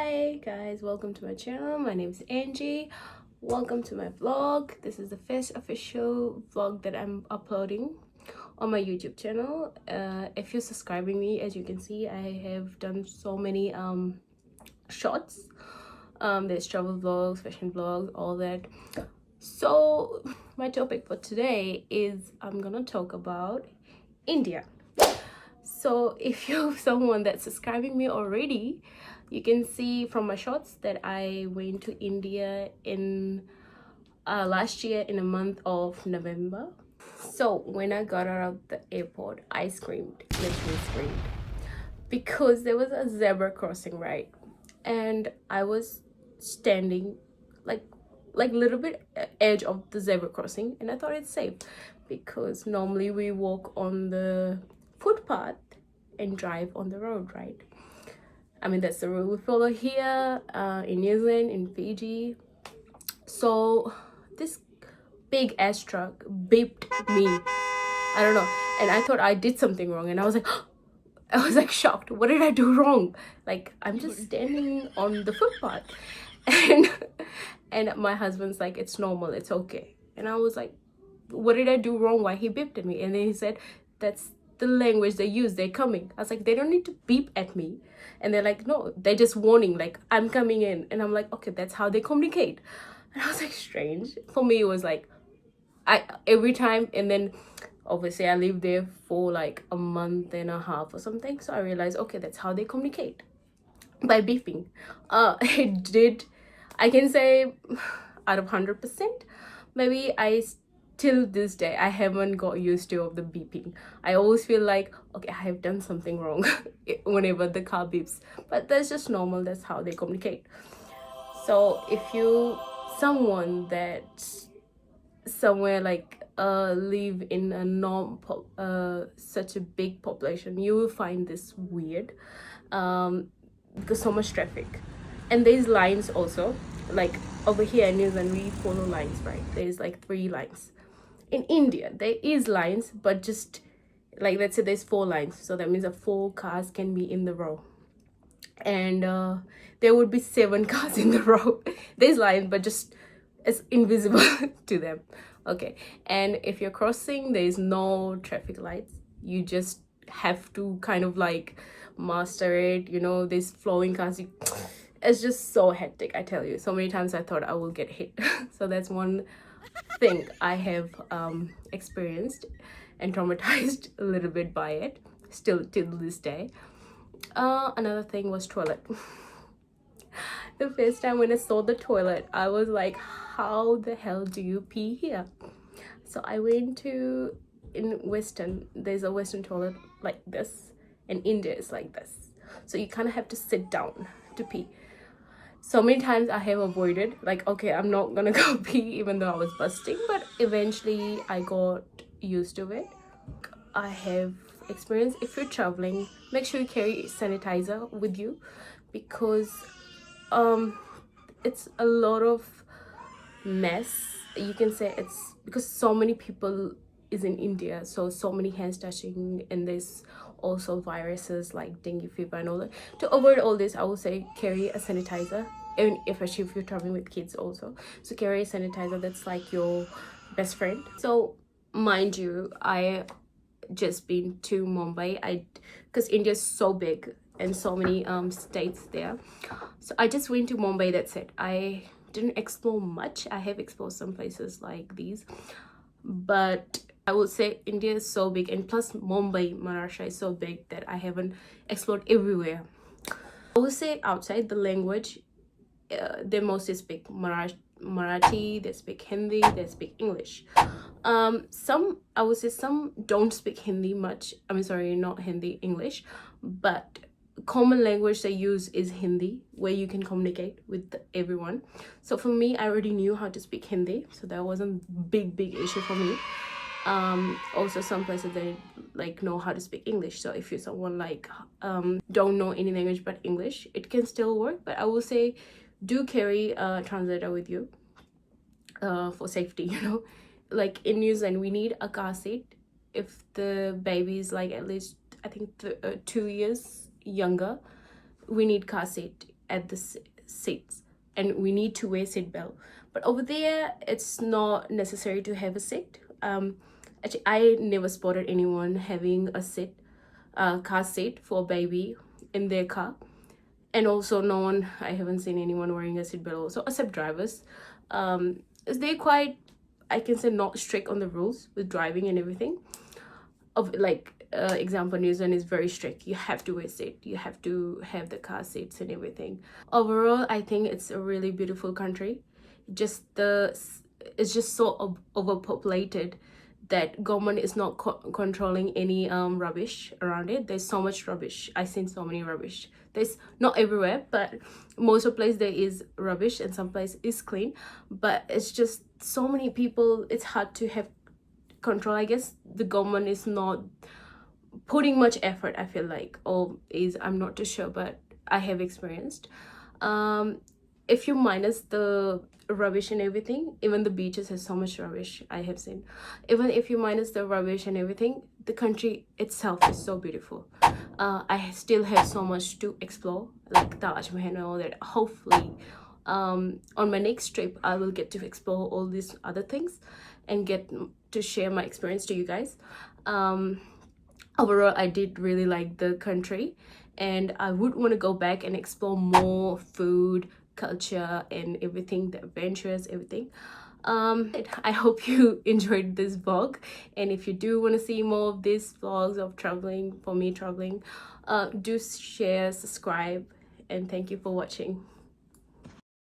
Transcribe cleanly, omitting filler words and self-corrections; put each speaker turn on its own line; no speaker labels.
Hi guys, welcome to my channel. My name is Angie. Welcome to my vlog. This is the first official vlog that I'm uploading on my YouTube channel. If you're subscribing me, as you can see, I have done so many shorts. There's travel vlogs, fashion vlogs, all that. So my topic for today is I'm gonna talk about India. So if you're someone that's subscribing me already, you can see from my shorts that I went to India in last year in the month of November. So when I got out of the airport, I screamed, literally screamed, because there was a zebra crossing, right? And I was standing like little bit edge of the zebra crossing, and I thought it's safe because normally we walk on the footpath and drive on the road, right? I mean, that's the rule we follow here in New Zealand, in Fiji. So this big ass truck beeped me. I don't know. And I thought I did something wrong. And I was like, I was like shocked. What did I do wrong? Like, I'm just standing on the footpath. And my husband's like, it's normal, it's okay. And I was like, what did I do wrong? Why he beeped at me? And then he said, that's the language they use, they're coming. I was like, they don't need to beep at me. And they're like, no, they're just warning, like, I'm coming in. And I'm like, okay, that's how they communicate. And I was like, strange. For me, it was like, every time. And then obviously I lived there for like a month and a half or something. So I realized, okay, that's how they communicate, by beeping. It did, I can say, out of 100%, maybe till this day I haven't got used to of the beeping. I always feel like, okay, I have done something wrong whenever the car beeps, but that's just normal. That's how they communicate. So if you someone that somewhere like live in a such a big population, you will find this weird, because so much traffic. And there's lines also, like over here in New Zealand we follow lines, right? There's like 3 lines. In India there is lines, but just like, let's say there's 4 lines, so that means that 4 cars can be in the row. And there would be 7 cars in the row. There's lines, but just it's invisible to them. Okay. And if you're crossing, there's no traffic lights. You just have to kind of like master it, you know, these flowing cars. It's just so hectic, I tell you. So many times I thought I will get hit. So that's one thing I have experienced and traumatized a little bit by it, still till this day. Another thing was toilet. The first time when I saw the toilet, I was like, how the hell do you pee here? So I went to, in Western, there's a Western toilet like this, and India is like this. So you kind of have to sit down to pee. So many times I have avoided, like, okay, I'm not gonna go pee even though I was busting, but eventually I got used to it. I have experience. If you're traveling, make sure you carry sanitizer with you, because it's a lot of mess, you can say. It's because so many people is in India, so many hands touching, and there's also viruses like dengue fever and all that. To avoid all this, I would say carry a sanitizer, and especially if you're traveling with kids also. So carry a sanitizer, that's like your best friend. So mind you, I just been to Mumbai, because India is so big and so many states there. So I just went to Mumbai, that's it. I didn't explore much. I have explored some places like these, but I would say India is so big, and plus Mumbai, Maharashtra is so big that I haven't explored everywhere. I would say outside the language, they mostly speak Marathi, they speak Hindi, they speak English. Some, I would say some don't speak Hindi much. I mean, sorry, not Hindi, English, but common language they use is Hindi, where you can communicate with everyone. So for me, I already knew how to speak Hindi, so that wasn't big issue for me. Also some places they like know how to speak English, so if you're someone like don't know any language but English, it can still work. But I will say do carry a translator with you for safety, you know. Like in New Zealand we need a car seat if the baby is like at least, I think 2 years younger. We need car seat, at the seats, and we need to wear seatbelt. But over there, it's not necessary to have a seat. Actually, I never spotted anyone having a seat, car seat for a baby in their car. And also no one, I haven't seen anyone wearing a seatbelt also, except drivers. They're quite, I can say, not strict on the rules with driving and everything. Of like example, New Zealand is very strict. You have to wear seat, you have to have the car seats and everything. Overall, I think it's a really beautiful country. It's just so overpopulated that government is not controlling any rubbish around it. There's so much rubbish. I've seen so many rubbish. There's not everywhere, but most of the place there is rubbish, and some place is clean. But it's just so many people, it's hard to have control. I guess the government is not putting much effort, I feel like, or is, I'm not too sure, but I have experienced. If you minus the rubbish and everything, even the beaches has so much rubbish, I have seen. Even if you minus the rubbish and everything, the country itself is so beautiful. I still have so much to explore, like Taj Mahal and all that. Hopefully on my next trip I will get to explore all these other things and get to share my experience to you guys. Overall, I did really like the country, and I would want to go back and explore more food, culture, and everything, the adventures, everything. I hope you enjoyed this vlog, and if you do want to see more of these vlogs of traveling, for me traveling, do share, subscribe, and thank you for watching.